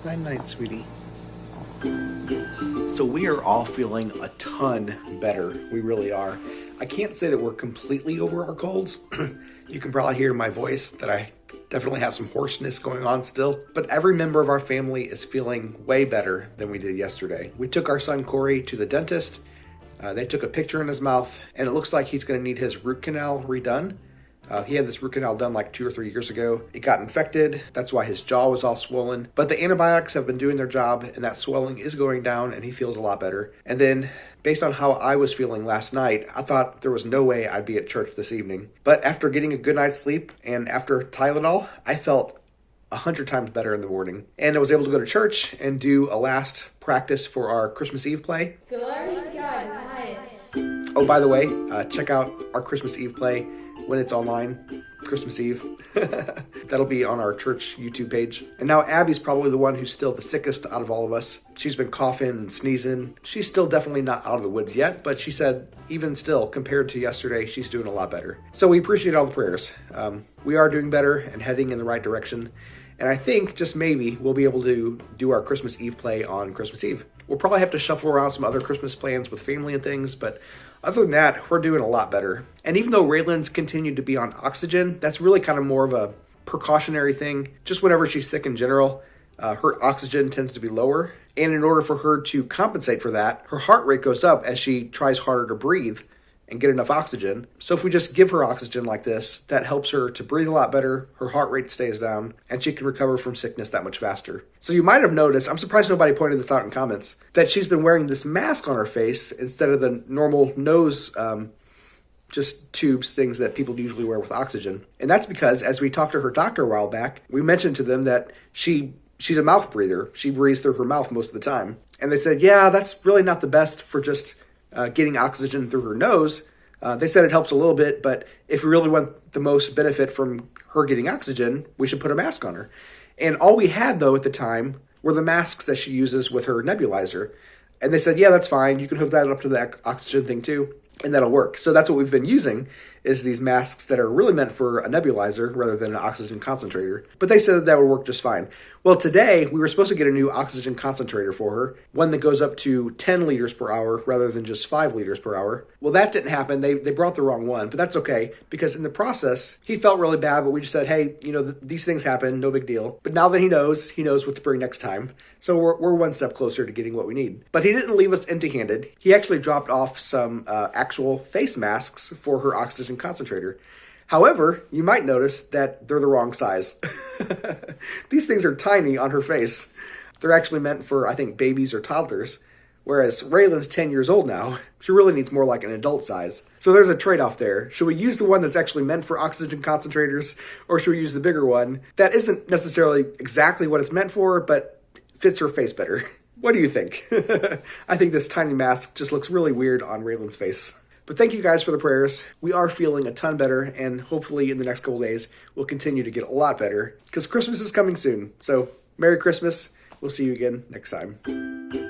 Night night, sweetie. So we are all feeling a ton better. We really are. I can't say that we're completely over our colds. You can probably hear in my voice that I definitely have some hoarseness going on still. But every member of our family is feeling way better than we did yesterday. We took our son Corey to the dentist. They took a picture in his mouth, and it looks like he's going to need his root canal redone. He had this root canal done like 2 or 3 years ago. It got infected. That's why his jaw was all swollen. But the antibiotics have been doing their job, and that swelling is going down, and he feels a lot better. And then, based on how I was feeling last night, I thought there was no way I'd be at church this evening. But after getting a good night's sleep and after Tylenol, I felt 100 times better in the morning. And I was able to go to church and do a last practice for our Christmas Eve play. Glory to God in the highest. Oh, by the way, check out our Christmas Eve play when it's online, Christmas Eve. That'll be on our church YouTube page. And now Abby's probably the one who's still the sickest out of all of us. She's been coughing and sneezing. She's still definitely not out of the woods yet, but she said even still, compared to yesterday, she's doing a lot better. So we appreciate all the prayers. We are doing better and heading in the right direction. And I think, just maybe, we'll be able to do our Christmas Eve play on Christmas Eve. We'll probably have to shuffle around some other Christmas plans with family and things, but other than that, we're doing a lot better. And even though Raylan's continued to be on oxygen, that's really kind of more of a precautionary thing. Just whenever she's sick in general, her oxygen tends to be lower. And in order for her to compensate for that, her heart rate goes up as she tries harder to breathe and get enough oxygen. So if we just give her oxygen like this, that helps her to breathe a lot better, her heart rate stays down, and she can recover from sickness that much faster. So you might have noticed, I'm surprised nobody pointed this out in comments, that she's been wearing this mask on her face instead of the normal nose just tubes, things that people usually wear with oxygen. And that's because, as we talked to her doctor a while back, we mentioned to them that she's a mouth breather. She breathes through her mouth most of the time. And they said, yeah, that's really not the best for just getting oxygen through her nose. They said it helps a little bit, but if we really want the most benefit from her getting oxygen, we should put a mask on her. And all we had, though, at the time were the masks that she uses with her nebulizer. And they said, yeah, that's fine. You can hook that up to the oxygen thing, too, and that'll work. So that's what we've been using, is these masks that are really meant for a nebulizer rather than an oxygen concentrator. But they said that would work just fine. Well, today we were supposed to get a new oxygen concentrator for her, one that goes up to 10 liters per hour rather than just 5 liters per hour. Well, that didn't happen. They brought the wrong one, but that's okay, because in the process, he felt really bad, but we just said, hey, these things happen, no big deal. But now that he knows what to bring next time. So we're one step closer to getting what we need. But he didn't leave us empty-handed. He actually dropped off some actual face masks for her oxygen concentrator. However, you might notice that they're the wrong size. These things are tiny on her face. They're actually meant for, I think, babies or toddlers, whereas Raylan's 10 years old now. She really needs more like an adult size. So there's a trade-off there. Should we use the one that's actually meant for oxygen concentrators, or should we use the bigger one that isn't necessarily exactly what it's meant for, but fits her face better? What do you think? I think this tiny mask just looks really weird on Raylan's face. But thank you guys for the prayers. We are feeling a ton better, and hopefully in the next couple days, we'll continue to get a lot better, because Christmas is coming soon. So, Merry Christmas. We'll see you again next time.